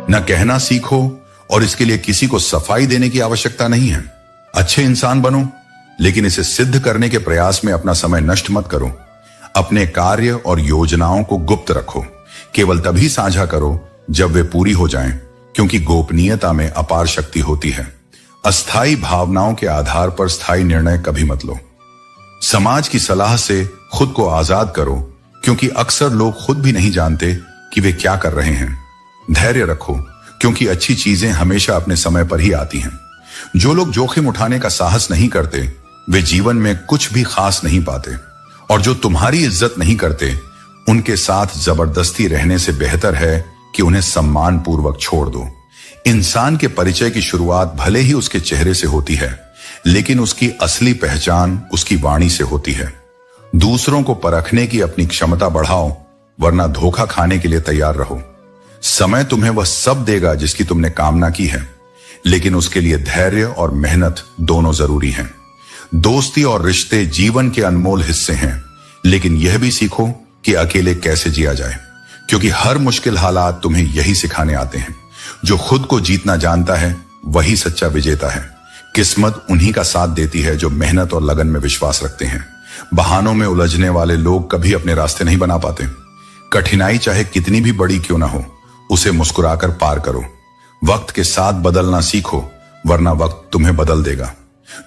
न कहना सीखो, और इसके लिए किसी को सफाई देने की आवश्यकता नहीं है। अच्छे इंसान बनो, लेकिन इसे सिद्ध करने के प्रयास में अपना समय नष्ट मत करो। अपने कार्य और योजनाओं को गुप्त रखो। केवल तभी साझा करो जब वे पूरी हो जाएं, क्योंकि गोपनीयता में अपार शक्ति होती है। अस्थायी भावनाओं के आधार पर स्थायी निर्णय कभी मत लो। समाज की सलाह से खुद को आजाद करो, क्योंकि अक्सर लोग खुद भी नहीं जानते कि वे क्या कर रहे हैं। धैर्य रखो, क्योंकि अच्छी चीजें हमेशा अपने समय पर ही आती हैं। जो लोग जोखिम उठाने का साहस नहीं करते, वे जीवन में कुछ भी खास नहीं पाते, और जो तुम्हारी इज्जत नहीं करते, उनके साथ जबरदस्ती रहने से बेहतर है कि उन्हें सम्मान पूर्वक छोड़ दो। इंसान के परिचय की शुरुआत भले ही उसके चेहरे से होती है, लेकिन उसकी असली पहचान उसकी वाणी से होती है। दूसरों को परखने की अपनी क्षमता बढ़ाओ, वरना धोखा खाने के लिए तैयार रहो। समय तुम्हें वह सब देगा जिसकी तुमने कामना की है, लेकिन उसके लिए धैर्य और मेहनत दोनों जरूरी हैं। दोस्ती और रिश्ते जीवन के अनमोल हिस्से हैं, लेकिन यह भी सीखो कि अकेले कैसे जिया जाए, क्योंकि हर मुश्किल हालात तुम्हें यही सिखाने आते हैं। जो खुद को जीतना जानता है, वही सच्चा विजेता है। किस्मत उन्हीं का साथ देती है जो मेहनत और लगन में विश्वास रखते हैं। बहानों में उलझने वाले लोग कभी अपने रास्ते नहीं बना पाते। कठिनाई चाहे कितनी भी बड़ी क्यों ना हो, उसे मुस्कुराकर पार करो। वक्त के साथ बदलना सीखो, वरना वक्त तुम्हें बदल देगा।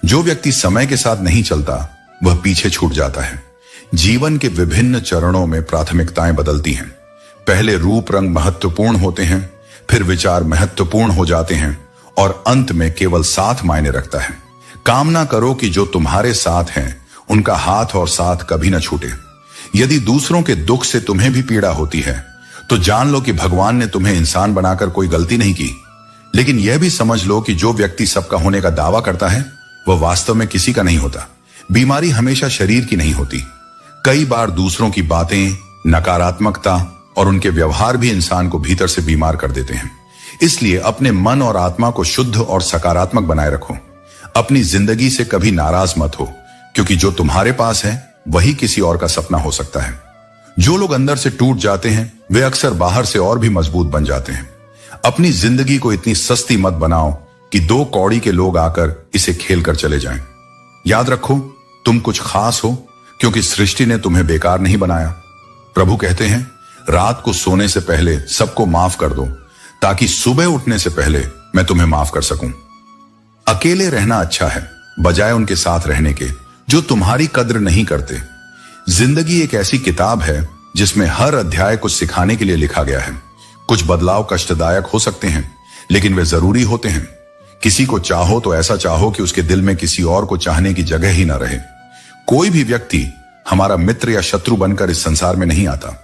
जो व्यक्ति समय के साथ नहीं चलता, वह पीछे छूट जाता है। जीवन के विभिन्न चरणों में प्राथमिकताएं बदलती हैं। पहले रूप रंग महत्वपूर्ण होते हैं, फिर विचार महत्वपूर्ण हो जाते हैं, और अंत में केवल साथ मायने रखता है। कामना करो कि जो तुम्हारे साथ हैं, उनका हाथ और साथ कभी न छूटे। यदि दूसरों के दुख से तुम्हें भी पीड़ा होती है, तो जान लो कि भगवान ने तुम्हें इंसान बनाकर कोई गलती नहीं की। लेकिन यह भी समझ लो कि जो व्यक्ति सबका होने का दावा करता है, वह वास्तव में किसी का नहीं होता। बीमारी हमेशा शरीर की नहीं होती। कई बार दूसरों की बातें, नकारात्मकता और उनके व्यवहार भी इंसान को भीतर से बीमार कर देते हैं। इसलिए अपने मन और आत्मा को शुद्ध और सकारात्मक बनाए रखो। अपनी जिंदगी से कभी नाराज मत हो, क्योंकि जो तुम्हारे पास है वही किसी और का सपना हो सकता है। जो लोग अंदर से टूट जाते हैं, वे अक्सर बाहर से और भी मजबूत बन जाते हैं। अपनी जिंदगी को इतनी सस्ती मत बनाओ कि 2 कौड़ी के लोग आकर इसे खेल कर चले जाएं। याद रखो, तुम कुछ खास हो, क्योंकि सृष्टि ने तुम्हें बेकार नहीं बनाया। प्रभु कहते हैं, रात को सोने से पहले सबको माफ कर दो, ताकि सुबह उठने से पहले मैं तुम्हें माफ कर सकूं। अकेले रहना अच्छा है, बजाय उनके साथ रहने के जो तुम्हारी कद्र नहीं करते। जिंदगी एक ऐसी किताब है जिसमें हर अध्याय कुछ सिखाने के लिए लिखा गया है। कुछ बदलाव कष्टदायक हो सकते हैं, लेकिन वे जरूरी होते हैं। किसी को चाहो तो ऐसा चाहो कि उसके दिल में किसी और को चाहने की जगह ही ना रहे। कोई भी व्यक्ति हमारा मित्र या शत्रु बनकर इस संसार में नहीं आता।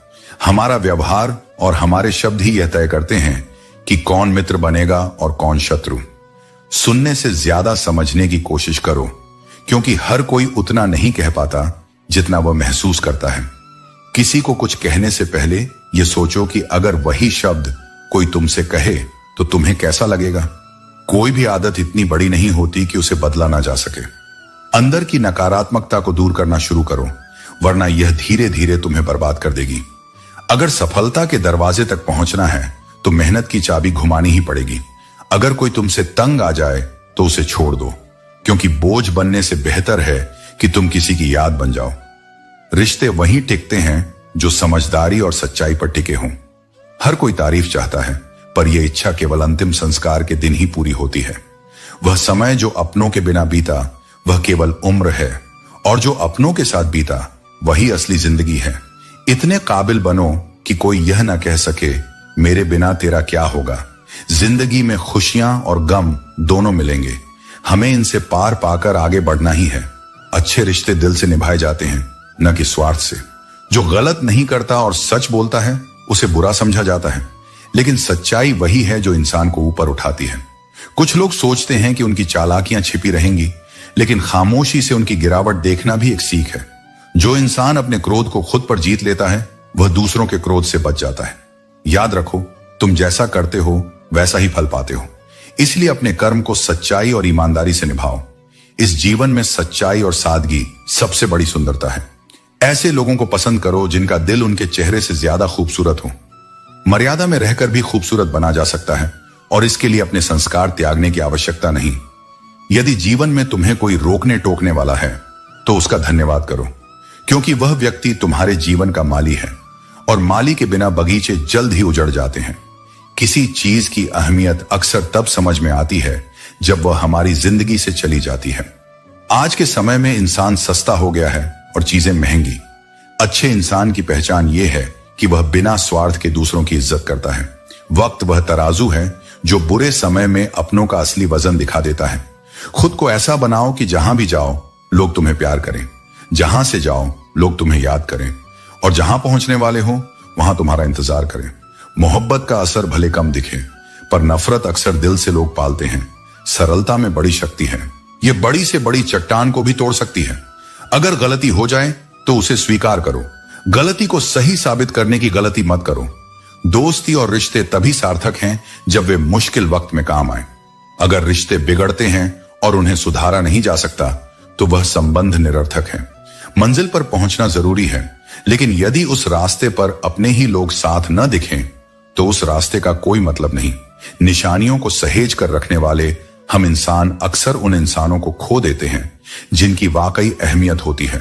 हमारा व्यवहार और हमारे शब्द ही यह तय करते हैं कि कौन मित्र बनेगा और कौन शत्रु। सुनने से ज्यादा समझने की कोशिश करो, क्योंकि हर कोई उतना नहीं कह पाता जितना वह महसूस करता है। किसी को कुछ कहने से पहले यह सोचो कि अगर वही शब्द कोई तुमसे कहे तो तुम्हें कैसा लगेगा। कोई भी आदत इतनी बड़ी नहीं होती कि उसे बदला ना जा सके। अंदर की नकारात्मकता को दूर करना शुरू करो, वरना यह धीरे धीरे तुम्हें बर्बाद कर देगी। अगर सफलता के दरवाजे तक पहुंचना है तो मेहनत की चाबी घुमानी ही पड़ेगी। अगर कोई तुमसे तंग आ जाए तो उसे छोड़ दो, क्योंकि बोझ बनने से बेहतर है कि तुम किसी की याद बन जाओ। रिश्ते वहीं टिकते हैं जो समझदारी और सच्चाई पर टिके हों। हर कोई तारीफ चाहता है, पर यह इच्छा केवल अंतिम संस्कार के दिन ही पूरी होती है। वह समय जो अपनों के बिना बीता, वह केवल उम्र है, और जो अपनों के साथ बीता, वही असली जिंदगी है। इतने काबिल बनो कि कोई यह ना कह सके, मेरे बिना तेरा क्या होगा। जिंदगी में खुशियां और गम दोनों मिलेंगे। हमें इनसे पार पाकर आगे बढ़ना ही है। अच्छे रिश्ते दिल से निभाए जाते हैं, न कि स्वार्थ से। जो गलत नहीं करता और सच बोलता है, उसे बुरा समझा जाता है, लेकिन सच्चाई वही है जो इंसान को ऊपर उठाती है। कुछ लोग सोचते हैं कि उनकी चालाकियां छिपी रहेंगी, लेकिन खामोशी से उनकी गिरावट देखना भी एक सीख है। जो इंसान अपने क्रोध को खुद पर जीत लेता है, वह दूसरों के क्रोध से बच जाता है। याद रखो, तुम जैसा करते हो वैसा ही फल पाते हो। इसलिए अपने कर्म को सच्चाई और ईमानदारी से निभाओ। इस जीवन में सच्चाई और सादगी सबसे बड़ी सुंदरता है। ऐसे लोगों को पसंद करो जिनका दिल उनके चेहरे से ज्यादा खूबसूरत हो। मर्यादा में रहकर भी खूबसूरत बना जा सकता है और इसके लिए अपने संस्कार त्यागने की आवश्यकता नहीं। यदि जीवन में तुम्हें कोई रोकने टोकने वाला है तो उसका धन्यवाद करो, क्योंकि वह व्यक्ति तुम्हारे जीवन का माली है और माली के बिना बगीचे जल्द ही उजड़ जाते हैं। किसी चीज की अहमियत अक्सर तब समझ में आती है जब वह हमारी जिंदगी से चली जाती है। आज के समय में इंसान सस्ता हो गया है और चीजें महंगी। अच्छे इंसान की पहचान यह है कि वह बिना स्वार्थ के दूसरों की इज्जत करता है। वक्त वह तराजू है जो बुरे समय में अपनों का असली वजन दिखा देता है। खुद को ऐसा बनाओ कि जहां भी जाओ लोग तुम्हें प्यार करें, जहां से जाओ लोग तुम्हें याद करें और जहां पहुंचने वाले हो वहां तुम्हारा इंतजार करें। मोहब्बत का असर भले कम दिखे, पर नफरत अक्सर दिल से लोग पालते हैं। सरलता में बड़ी शक्ति है, यह बड़ी से बड़ी चट्टान को भी तोड़ सकती है। अगर गलती हो जाए तो उसे स्वीकार करो, गलती को सही साबित करने की गलती मत करो। दोस्ती और रिश्ते तभी सार्थक हैं जब वे मुश्किल वक्त में काम आए। अगर रिश्ते बिगड़ते हैं और उन्हें सुधारा नहीं जा सकता तो वह संबंध निरर्थक है। मंजिल पर पहुंचना जरूरी है, लेकिन यदि उस रास्ते पर अपने ही लोग साथ न दिखें तो उस रास्ते का कोई मतलब नहीं। निशानियों को सहेज कर रखने वाले हम इंसान अक्सर उन इंसानों को खो देते हैं जिनकी वाकई अहमियत होती है।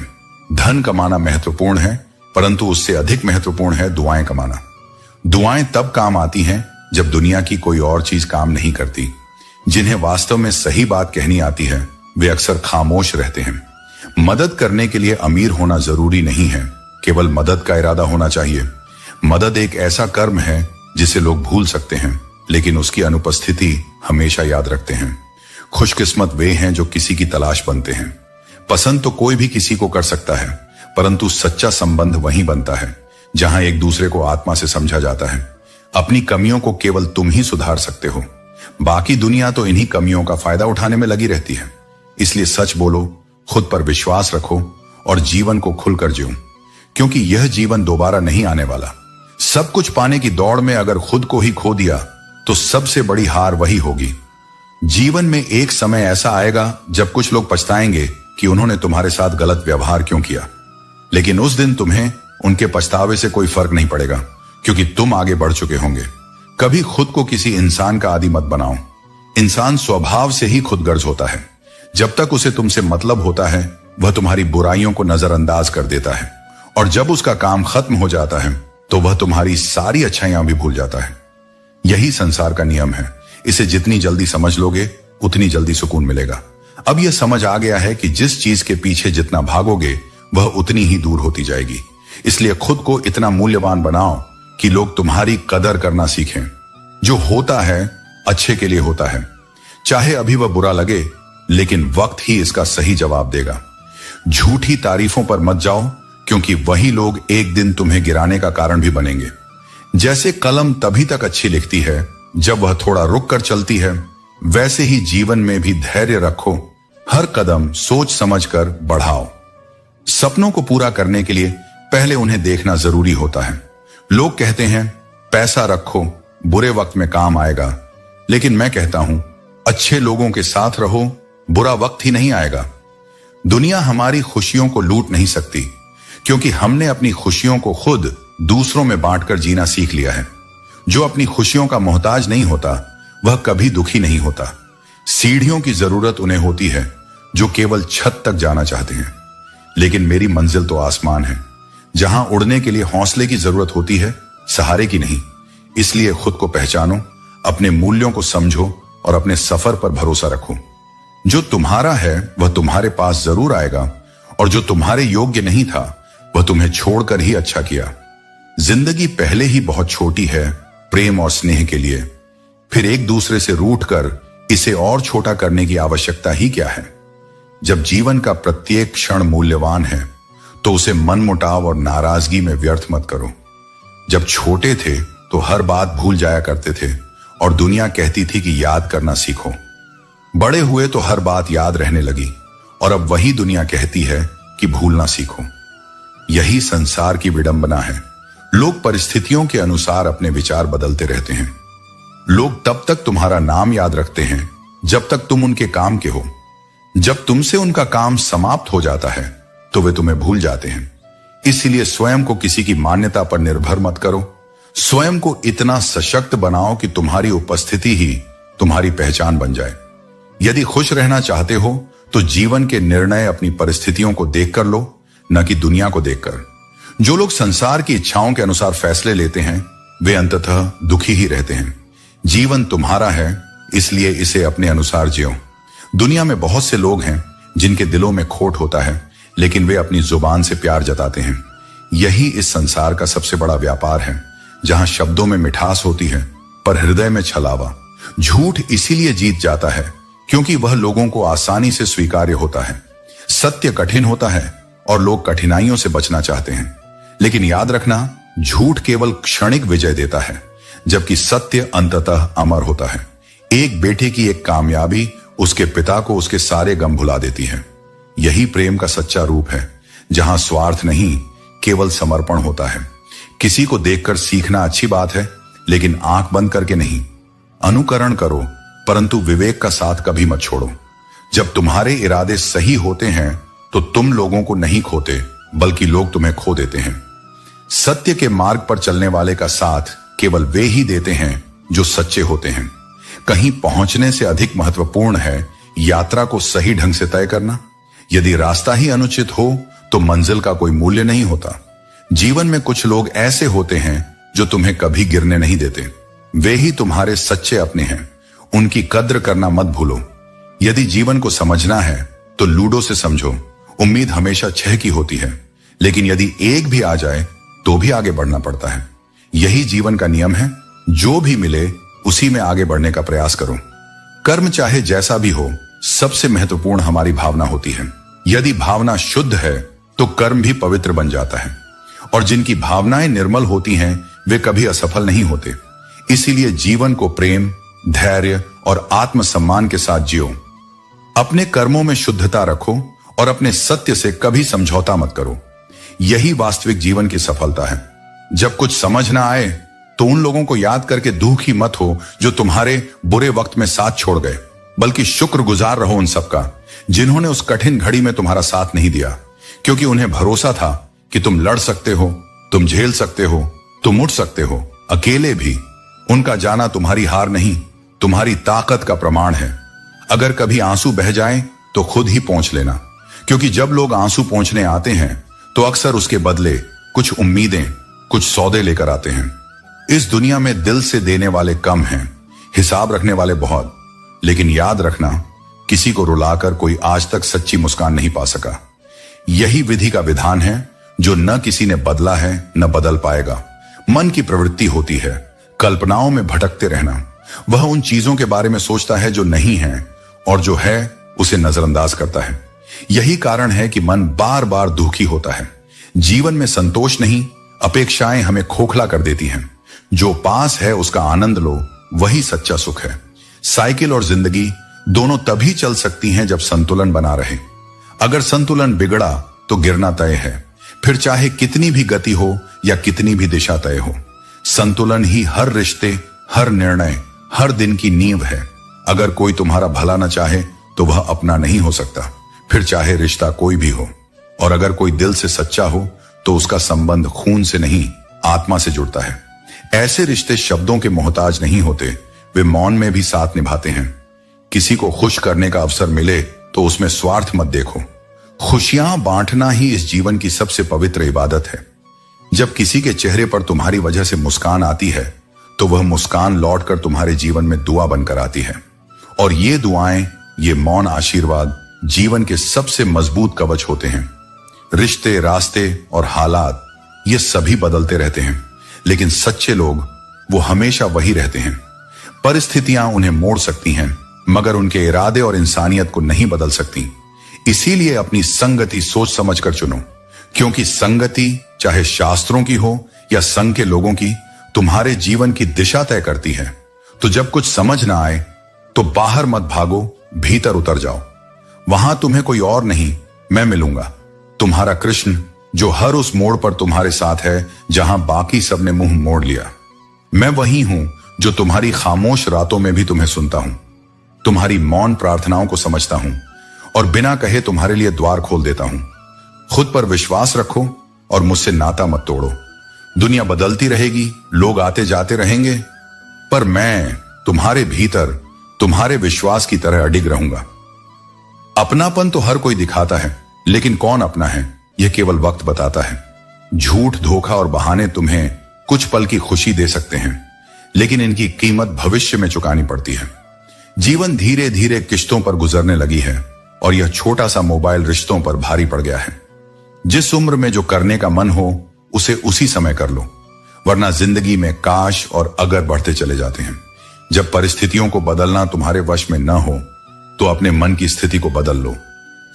धन कमाना महत्वपूर्ण है, परंतु उससे अधिक महत्वपूर्ण है दुआएं कमाना। दुआएं तब काम आती हैं जब दुनिया की कोई और चीज काम नहीं करती। जिन्हें वास्तव में सही बात कहनी आती है वे अक्सर खामोश रहते हैं। मदद करने के लिए अमीर होना जरूरी नहीं है, केवल मदद का इरादा होना चाहिए। मदद एक ऐसा कर्म है जिसे लोग भूल सकते हैं, लेकिन उसकी अनुपस्थिति हमेशा याद रखते हैं। खुशकिस्मत वे हैं जो किसी की तलाश बनते हैं। पसंद तो कोई भी किसी को कर सकता है, परंतु सच्चा संबंध वहीं बनता है जहां एक दूसरे को आत्मा से समझा जाता है। अपनी कमियों को केवल तुम ही सुधार सकते हो, बाकी दुनिया तो इन्हीं कमियों का फायदा उठाने में लगी रहती है। इसलिए सच बोलो, खुद पर विश्वास रखो और जीवन को खुलकर जियो, क्योंकि यह जीवन दोबारा नहीं आने वाला। सब कुछ पाने की दौड़ में अगर खुद को ही खो दिया तो सबसे बड़ी हार वही होगी। जीवन में एक समय ऐसा आएगा जब कुछ लोग पछताएंगे कि उन्होंने तुम्हारे साथ गलत व्यवहार क्यों किया, लेकिन उस दिन तुम्हें उनके पछतावे से कोई फर्क नहीं पड़ेगा, क्योंकि तुम आगे बढ़ चुके होंगे। कभी खुद को किसी इंसान का आदी मत बनाओ। इंसान स्वभाव से ही खुदगर्ज होता है। जब तक उसे तुमसे मतलब होता है वह तुम्हारी बुराइयों को नजरअंदाज कर देता है, और जब उसका काम खत्म हो जाता है तो वह तुम्हारी सारी अच्छाइयां भी भूल जाता है। यही संसार का नियम है। इसे जितनी जल्दी समझ लोगे उतनी जल्दी सुकून मिलेगा। अब यह समझ आ गया है कि जिस चीज के पीछे जितना भागोगे वह उतनी ही दूर होती जाएगी। इसलिए खुद को इतना मूल्यवान बनाओ कि लोग तुम्हारी कदर करना सीखें। जो होता है अच्छे के लिए होता है, चाहे अभी वह बुरा लगे, लेकिन वक्त ही इसका सही जवाब देगा। झूठी तारीफों पर मत जाओ, क्योंकि वही लोग एक दिन तुम्हें गिराने का कारण भी बनेंगे। जैसे कलम तभी तक अच्छी लिखती है जब वह थोड़ा रुक कर चलती है, वैसे ही जीवन में भी धैर्य रखो। हर कदम सोच समझ कर बढ़ाओ। सपनों को पूरा करने के लिए पहले उन्हें देखना जरूरी होता है। लोग कहते हैं पैसा रखो, बुरे वक्त में काम आएगा, लेकिन मैं कहता हूं अच्छे लोगों के साथ रहो, बुरा वक्त ही नहीं आएगा। दुनिया हमारी खुशियों को लूट नहीं सकती, क्योंकि हमने अपनी खुशियों को खुद दूसरों में बांटकर जीना सीख लिया है। जो अपनी खुशियों का मोहताज नहीं होता वह कभी दुखी नहीं होता। सीढ़ियों की जरूरत उन्हें होती है जो केवल छत तक जाना चाहते हैं, लेकिन मेरी मंजिल तो आसमान है, जहां उड़ने के लिए हौसले की जरूरत होती है, सहारे की नहीं। इसलिए खुद को पहचानो, अपने मूल्यों को समझो और अपने सफर पर भरोसा रखो। जो तुम्हारा है वह तुम्हारे पास जरूर आएगा, और जो तुम्हारे योग्य नहीं था वह तुम्हें छोड़कर ही अच्छा किया। जिंदगी पहले ही बहुत छोटी है प्रेम और स्नेह के लिए, फिर एक दूसरे से रूठकर इसे और छोटा करने की आवश्यकता ही क्या है। जब जीवन का प्रत्येक क्षण मूल्यवान है तो उसे मनमुटाव और नाराजगी में व्यर्थ मत करो। जब छोटे थे तो हर बात भूल जाया करते थे और दुनिया कहती थी कि याद करना सीखो। बड़े हुए तो हर बात याद रहने लगी और अब वही दुनिया कहती है कि भूलना सीखो। यही संसार की विडंबना है। लोग परिस्थितियों के अनुसार अपने विचार बदलते रहते हैं। लोग तब तक तुम्हारा नाम याद रखते हैं जब तक तुम उनके काम के हो। जब तुमसे उनका काम समाप्त हो जाता है तो वे तुम्हें भूल जाते हैं। इसलिए स्वयं को किसी की मान्यता पर निर्भर मत करो। स्वयं को इतना सशक्त बनाओ कि तुम्हारी उपस्थिति ही तुम्हारी पहचान बन जाए। यदि खुश रहना चाहते हो तो जीवन के निर्णय अपनी परिस्थितियों को देखकर लो, न कि दुनिया को देखकर। जो लोग संसार की इच्छाओं के अनुसार फैसले लेते हैं वे अंततः दुखी ही रहते हैं। जीवन तुम्हारा है, इसलिए इसे अपने अनुसार जियो। दुनिया में बहुत से लोग हैं जिनके दिलों में खोट होता है, लेकिन वे अपनी जुबान से प्यार जताते हैं। यही इस संसार का सबसे बड़ा व्यापार है, जहां शब्दों में मिठास होती है पर हृदय में छलावा। झूठ इसीलिए जीत जाता है क्योंकि वह लोगों को आसानी से स्वीकार्य होता है। सत्य कठिन होता है और लोग कठिनाइयों से बचना चाहते हैं। लेकिन याद रखना, झूठ केवल क्षणिक विजय देता है, जबकि सत्य अंततः अमर होता है। एक बेटे की एक कामयाबी उसके पिता को उसके सारे गम भुला देती है। यही प्रेम का सच्चा रूप है, जहां स्वार्थ नहीं केवल समर्पण होता है। किसी को देखकर सीखना अच्छी बात है, लेकिन आंख बंद करके नहीं। अनुकरण करो, परंतु विवेक का साथ कभी मत छोड़ो। जब तुम्हारे इरादे सही होते हैं तो तुम लोगों को नहीं खोते, बल्कि लोग तुम्हें खो देते हैं। सत्य के मार्ग पर चलने वाले का साथ केवल वे ही देते हैं जो सच्चे होते हैं। कहीं पहुंचने से अधिक महत्वपूर्ण है यात्रा को सही ढंग से तय करना। यदि रास्ता ही अनुचित हो तो मंजिल का कोई मूल्य नहीं होता। जीवन में कुछ लोग ऐसे होते हैं जो तुम्हें कभी गिरने नहीं देते। वे ही तुम्हारे सच्चे अपने हैं। उनकी कद्र करना मत भूलो। यदि जीवन को समझना है तो लूडो से समझो। उम्मीद हमेशा 6 की होती है, लेकिन यदि एक भी आ जाए तो भी आगे बढ़ना पड़ता है। यही जीवन का नियम है। जो भी मिले उसी में आगे बढ़ने का प्रयास करो। कर्म चाहे जैसा भी हो, सबसे महत्वपूर्ण हमारी भावना होती है। यदि भावना शुद्ध है तो कर्म भी पवित्र बन जाता है, और जिनकी भावनाएं निर्मल होती हैं वे कभी असफल नहीं होते। इसीलिए जीवन को प्रेम, धैर्य और आत्मसम्मान के साथ जियो। अपने कर्मों में शुद्धता रखो और अपने सत्य से कभी समझौता मत करो। यही वास्तविक जीवन की सफलता है। जब कुछ समझ ना आए तो उन लोगों को याद करके दुखी मत हो जो तुम्हारे बुरे वक्त में साथ छोड़ गए, बल्कि शुक्रगुजार रहो उन सबका जिन्होंने उस कठिन घड़ी में तुम्हारा साथ नहीं दिया, क्योंकि उन्हें भरोसा था कि तुम लड़ सकते हो, तुम झेल सकते हो, तुम उठ सकते हो, अकेले भी। उनका जाना तुम्हारी हार नहीं, तुम्हारी ताकत का प्रमाण है। अगर कभी आंसू बह जाएं तो खुद ही पोंछ लेना, क्योंकि जब लोग आंसू पोंछने आते हैं तो अक्सर उसके बदले कुछ उम्मीदें, कुछ सौदे लेकर आते हैं। इस दुनिया में दिल से देने वाले कम हैं, हिसाब रखने वाले बहुत। लेकिन याद रखना, किसी को रुलाकर कोई आज तक सच्ची मुस्कान नहीं पा सका। यही विधि का विधान है जो न किसी ने बदला है न बदल पाएगा। मन की प्रवृत्ति होती है कल्पनाओं में भटकते रहना। वह उन चीजों के बारे में सोचता है जो नहीं है, और जो है उसे नजरअंदाज करता है। यही कारण है कि मन बार बार दुखी होता है। जीवन में संतोष नहीं, अपेक्षाएं हमें खोखला कर देती हैं। जो पास है उसका आनंद लो, वही सच्चा सुख है। साइकिल और जिंदगी दोनों तभी चल सकती हैं जब संतुलन बना रहे। अगर संतुलन बिगड़ा तो गिरना तय है, फिर चाहे कितनी भी गति हो या कितनी भी दिशा तय हो। संतुलन ही हर रिश्ते, हर निर्णय, हर दिन की नींव है। अगर कोई तुम्हारा भला न चाहे तो वह अपना नहीं हो सकता, फिर चाहे रिश्ता कोई भी हो। और अगर कोई दिल से सच्चा हो तो उसका संबंध खून से नहीं, आत्मा से जुड़ता है। ऐसे रिश्ते शब्दों के मोहताज नहीं होते, वे मौन में भी साथ निभाते हैं। किसी को खुश करने का अवसर मिले तो उसमें स्वार्थ मत देखो। खुशियां बांटना ही इस जीवन की सबसे पवित्र इबादत है। जब किसी के चेहरे पर तुम्हारी वजह से मुस्कान आती है तो वह मुस्कान लौटकर तुम्हारे जीवन में दुआ बनकर आती है। और ये दुआएं, ये मौन आशीर्वाद जीवन के सबसे मजबूत कवच होते हैं। रिश्ते, रास्ते और हालात ये सभी बदलते रहते हैं, लेकिन सच्चे लोग वो हमेशा वही रहते हैं। परिस्थितियां उन्हें मोड़ सकती हैं, मगर उनके इरादे और इंसानियत को नहीं बदल सकती। इसीलिए अपनी संगति सोच समझकर चुनो, क्योंकि संगति चाहे शास्त्रों की हो या संघ के लोगों की, तुम्हारे जीवन की दिशा तय करती है। तो जब कुछ समझ ना आए तो बाहर मत भागो, भीतर उतर जाओ। वहां तुम्हें कोई और नहीं, मैं मिलूंगा, तुम्हारा कृष्ण, जो हर उस मोड़ पर तुम्हारे साथ है जहां बाकी सबने मुंह मोड़ लिया। मैं वही हूं जो तुम्हारी खामोश रातों में भी तुम्हें सुनता हूं, तुम्हारी मौन प्रार्थनाओं को समझता हूं और बिना कहे तुम्हारे लिए द्वार खोल देता हूं। खुद पर विश्वास रखो और मुझसे नाता मत तोड़ो। दुनिया बदलती रहेगी, लोग आते जाते रहेंगे, पर मैं तुम्हारे भीतर तुम्हारे विश्वास की तरह अडिग रहूंगा। अपनापन तो हर कोई दिखाता है, लेकिन कौन अपना है यह केवल वक्त बताता है। झूठ, धोखा और बहाने तुम्हें कुछ पल की खुशी दे सकते हैं, लेकिन इनकी कीमत भविष्य में चुकानी पड़ती है। जीवन धीरे धीरे किश्तों पर गुजरने लगी है और यह छोटा सा मोबाइल रिश्तों पर भारी पड़ गया है। जिस उम्र में जो करने का मन हो उसे उसी समय कर लो, वरना जिंदगी में काश और अगर बढ़ते चले जाते हैं। जब परिस्थितियों को बदलना तुम्हारे वश में न हो तो अपने मन की स्थिति को बदल लो,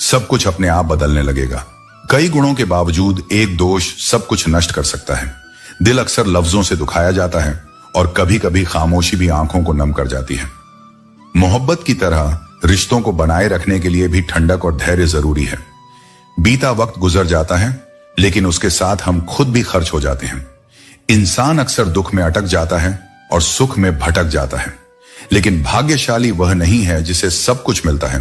सब कुछ अपने आप बदलने लगेगा। कई गुणों के बावजूद एक दोष सब कुछ नष्ट कर सकता है। दिल अक्सर लफ्जों से दुखाया जाता है और कभी कभी खामोशी भी आंखों को नम कर जाती है। मोहब्बत की तरह रिश्तों को बनाए रखने के लिए भी ठंडक और धैर्य जरूरी है। बीता वक्त गुजर जाता है, लेकिन उसके साथ हम खुद भी खर्च हो जाते हैं। इंसान अक्सर दुख में अटक जाता है और सुख में भटक जाता है, लेकिन भाग्यशाली वह नहीं है जिसे सब कुछ मिलता है,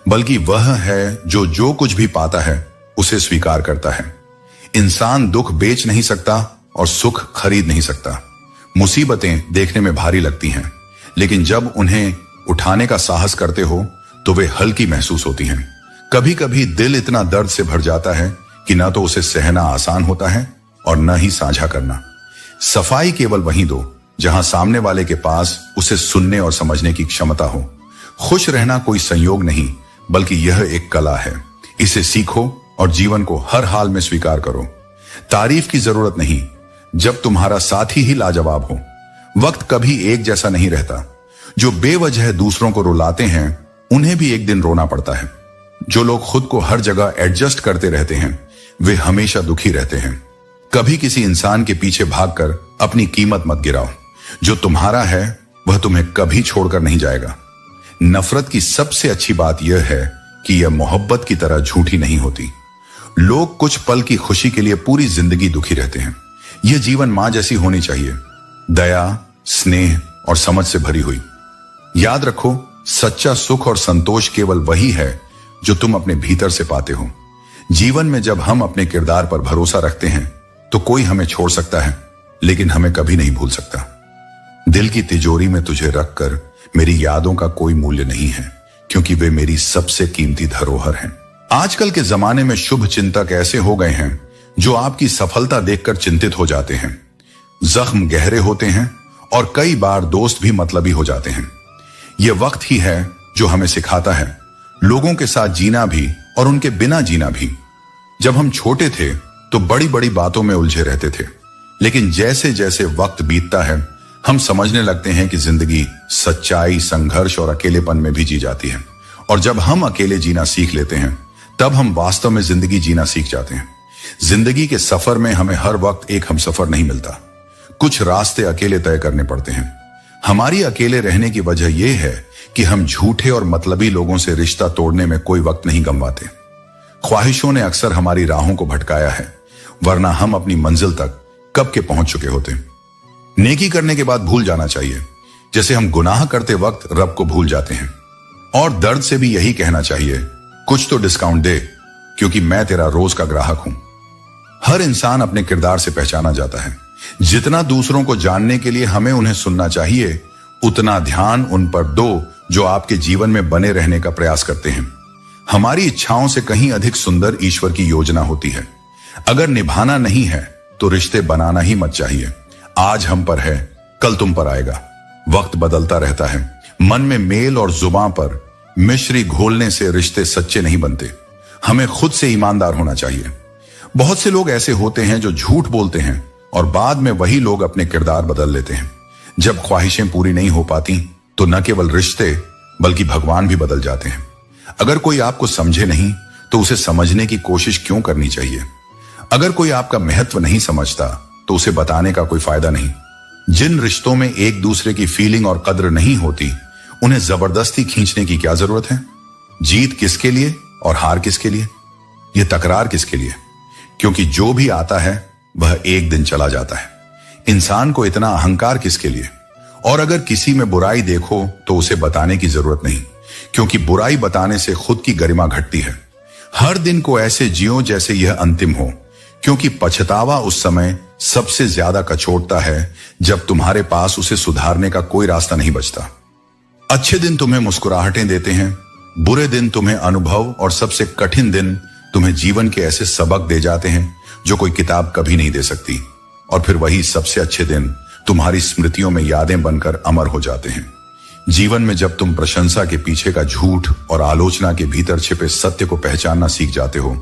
बल्कि वह है जो कुछ भी पाता है उसे स्वीकार करता है। इंसान दुख बेच नहीं सकता और सुख खरीद नहीं सकता। मुसीबतें देखने में भारी लगती हैं, लेकिन जब उन्हें उठाने का साहस करते हो तो वे हल्की महसूस होती हैं। कभी कभी दिल इतना दर्द से भर जाता है कि ना तो उसे सहना आसान होता है और न ही साझा करना। सफाई केवल वहीं दो जहां सामने वाले के पास उसे सुनने और समझने की क्षमता हो। खुश रहना कोई संयोग नहीं, बल्कि यह एक कला है। इसे सीखो और जीवन को हर हाल में स्वीकार करो। तारीफ की जरूरत नहीं, जब तुम्हारा साथी ही लाजवाब हो। वक्त कभी एक जैसा नहीं रहता। जो बेवजह दूसरों को रुलाते हैं उन्हें भी एक दिन रोना पड़ता है। जो लोग खुद को हर जगह एडजस्ट करते रहते हैं वे हमेशा दुखी रहते हैं। कभी किसी इंसान के पीछे भागकर अपनी कीमत मत गिराओ। जो तुम्हारा है वह तुम्हें कभी छोड़कर नहीं जाएगा। नफरत की सबसे अच्छी बात यह है कि यह मोहब्बत की तरह झूठी नहीं होती। लोग कुछ पल की खुशी के लिए पूरी जिंदगी दुखी रहते हैं। यह जीवन मां जैसी होनी चाहिए, दया, स्नेह और समझ से भरी हुई। याद रखो, सच्चा सुख और संतोष केवल वही है जो तुम अपने भीतर से पाते हो। जीवन में जब हम अपने किरदार पर भरोसा रखते हैं तो कोई हमें छोड़ सकता है, लेकिन हमें कभी नहीं भूल सकता। दिल की तिजोरी में तुझे रखकर मेरी यादों का कोई मूल्य नहीं है, क्योंकि वे मेरी सबसे कीमती धरोहर हैं। आजकल के जमाने में शुभ चिंतक ऐसे हो गए हैं जो आपकी सफलता देखकर चिंतित हो जाते हैं। जख्म गहरे होते हैं और कई बार दोस्त भी मतलबी हो जाते हैं। यह वक्त ही है जो हमें सिखाता है लोगों के साथ जीना भी और उनके बिना जीना भी। जब हम छोटे थे तो बड़ी बड़ी बातों में उलझे रहते थे, लेकिन जैसे जैसे वक्त बीतता है हम समझने लगते हैं कि जिंदगी सच्चाई, संघर्ष और अकेलेपन में भी जी जाती है। और जब हम अकेले जीना सीख लेते हैं तब हम वास्तव में जिंदगी जीना सीख जाते हैं। जिंदगी के सफर में हमें हर वक्त एक हमसफर नहीं मिलता। कुछ रास्ते अकेले तय करने पड़ते हैं। हमारी अकेले रहने की वजह यह है कि हम झूठे और मतलबी लोगों से रिश्ता तोड़ने में कोई वक्त नहीं गंवाते। ख्वाहिशों ने अक्सर हमारी राहों को भटकाया है, वरना हम अपनी मंजिल तक कब के पहुंच चुके होते। नेकी करने के बाद भूल जाना चाहिए, जैसे हम गुनाह करते वक्त रब को भूल जाते हैं। और दर्द से भी यही कहना चाहिए, कुछ तो डिस्काउंट दे, क्योंकि मैं तेरा रोज का ग्राहक हूं। हर इंसान अपने किरदार से पहचाना जाता है। जितना दूसरों को जानने के लिए हमें उन्हें सुनना चाहिए, उतना ध्यान उन पर दो जो आपके जीवन में बने रहने का प्रयास करते हैं। हमारी इच्छाओं से कहीं अधिक सुंदर ईश्वर की योजना होती है। अगर निभाना नहीं है तो रिश्ते बनाना ही मत चाहिए। आज हम पर है, कल तुम पर आएगा। वक्त बदलता रहता है। मन में मेल और जुबान पर मिश्री घोलने से रिश्ते सच्चे नहीं बनते। हमें खुद से ईमानदार होना चाहिए। बहुत से लोग ऐसे होते हैं जो झूठ बोलते हैं और बाद में वही लोग अपने किरदार बदल लेते हैं। जब ख्वाहिशें पूरी नहीं हो पाती तो न केवल रिश्ते बल्कि भगवान भी बदल जाते हैं। अगर कोई आपको समझे नहीं तो उसे समझने की कोशिश क्यों करनी चाहिए? अगर कोई आपका महत्व नहीं समझता तो उसे बताने का कोई फायदा नहीं। जिन रिश्तों में एक दूसरे की फीलिंग और कद्र नहीं होती, उन्हें जबरदस्ती खींचने की क्या जरूरत है? जीत किसके लिए और हार किसके लिए? यह तकरार किसके लिए? क्योंकि जो भी आता है वह एक दिन चला जाता है। इंसान को इतना अहंकार किसके लिए? और अगर किसी में बुराई देखो तो उसे बताने की जरूरत नहीं, क्योंकि बुराई बताने से खुद की गरिमा घटती है। हर दिन को ऐसे जियो जैसे यह अंतिम हो, क्योंकि पछतावा उस समय सबसे ज्यादा कचोटता है जब तुम्हारे पास उसे सुधारने का कोई रास्ता नहीं बचता। अच्छे दिन तुम्हें मुस्कुराहटें देते हैं, बुरे दिन तुम्हें अनुभव और सबसे कठिन दिन तुम्हें जीवन के ऐसे सबक दे जाते हैं जो कोई किताब कभी नहीं दे सकती। और फिर वही सबसे अच्छे दिन तुम्हारी स्मृतियों में यादें बनकर अमर हो जाते हैं। जीवन में जब तुम प्रशंसा के पीछे का झूठ और आलोचना के भीतर छिपे सत्य को पहचानना सीख जाते हो,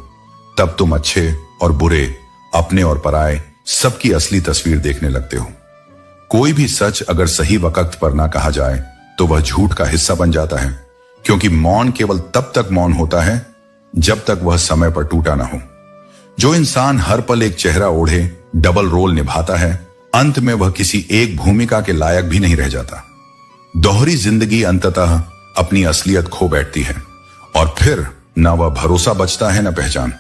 तब तुम अच्छे और बुरे, अपने और पराये, सबकी असली तस्वीर देखने लगते हो। कोई भी सच अगर सही वक्त पर ना कहा जाए तो वह झूठ का हिस्सा बन जाता है, क्योंकि मौन केवल तब तक मौन होता है जब तक वह समय पर टूटा ना हो। जो इंसान हर पल एक चेहरा ओढ़े डबल रोल निभाता है, अंत में वह किसी एक भूमिका के लायक भी नहीं रह जाता। दोहरी जिंदगी अंततः अपनी असलियत खो बैठती है और फिर ना वह भरोसा बचता है, ना पहचान।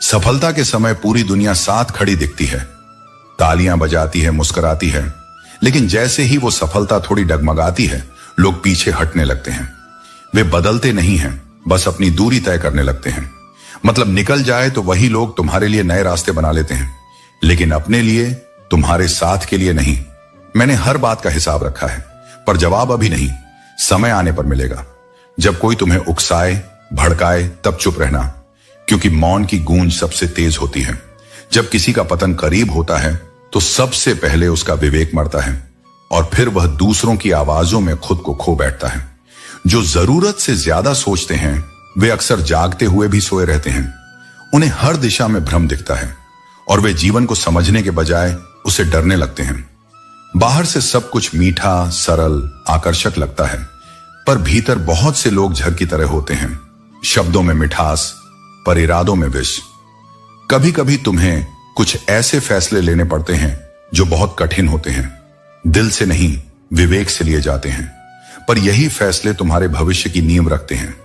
सफलता के समय पूरी दुनिया साथ खड़ी दिखती है, तालियां बजाती है, मुस्कुराती है, लेकिन जैसे ही वो सफलता थोड़ी डगमगाती है, लोग पीछे हटने लगते हैं। वे बदलते नहीं हैं, बस अपनी दूरी तय करने लगते हैं। मतलब निकल जाए तो वही लोग तुम्हारे लिए नए रास्ते बना लेते हैं, लेकिन अपने लिए, तुम्हारे साथ के लिए नहीं। मैंने हर बात का हिसाब रखा है, पर जवाब अभी नहीं, समय आने पर मिलेगा। जब कोई तुम्हें उकसाए, भड़काए, तब चुप रहना, क्योंकि मौन की गूंज सबसे तेज होती है। जब किसी का पतन करीब होता है तो सबसे पहले उसका विवेक मरता है और फिर वह दूसरों की आवाजों में खुद को खो बैठता है। जो जरूरत से ज्यादा सोचते हैं वे अक्सर जागते हुए भी सोए रहते हैं। उन्हें हर दिशा में भ्रम दिखता है और वे जीवन को समझने के बजाय उसे डरने लगते हैं। बाहर से सब कुछ मीठा, सरल, आकर्षक लगता है, पर भीतर बहुत से लोग झर की तरह होते हैं, शब्दों में मिठास पर इरादों में विष। कभी कभी तुम्हें कुछ ऐसे फैसले लेने पड़ते हैं जो बहुत कठिन होते हैं, दिल से नहीं विवेक से लिए जाते हैं, पर यही फैसले तुम्हारे भविष्य की नींव रखते हैं।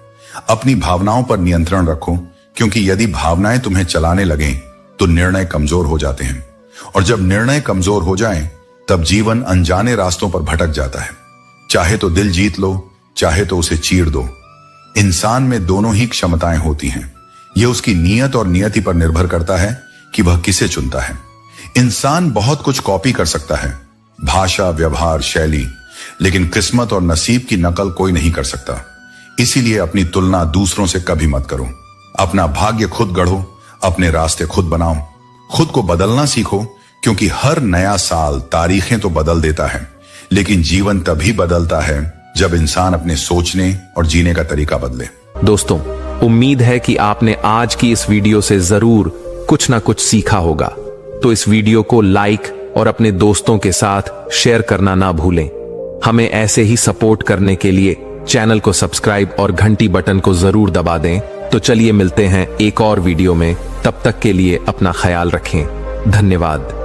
अपनी भावनाओं पर नियंत्रण रखो, क्योंकि यदि भावनाएं तुम्हें चलाने लगें तो निर्णय कमजोर हो जाते हैं, और जब निर्णय कमजोर हो जाएं तब जीवन अनजाने रास्तों पर भटक जाता है। चाहे तो दिल जीत लो, चाहे तो उसे चीर दो। इंसान में दोनों ही क्षमताएं होती हैं। यह उसकी नीयत और नियति पर निर्भर करता है कि वह किसे चुनता है। इंसान बहुत कुछ कॉपी कर सकता है, भाषा, व्यवहार, शैली, लेकिन किस्मत और नसीब की नकल कोई नहीं कर सकता। इसीलिए अपनी तुलना दूसरों से कभी मत करो। अपना भाग्य खुद गढ़ो, अपने रास्ते खुद बनाओ, खुद को बदलना सीखो, क्योंकि हर नया साल तारीखें तो बदल देता है, लेकिन जीवन तभी बदलता है जब इंसान अपने सोचने और जीने का तरीका बदले। दोस्तों, उम्मीद है कि आपने आज की इस वीडियो से जरूर कुछ ना कुछ सीखा होगा। तो इस वीडियो को लाइक और अपने दोस्तों के साथ शेयर करना ना भूलें। हमें ऐसे ही सपोर्ट करने के लिए चैनल को सब्सक्राइब और घंटी बटन को जरूर दबा दें। तो चलिए मिलते हैं एक और वीडियो में, तब तक के लिए अपना ख्याल रखें। धन्यवाद।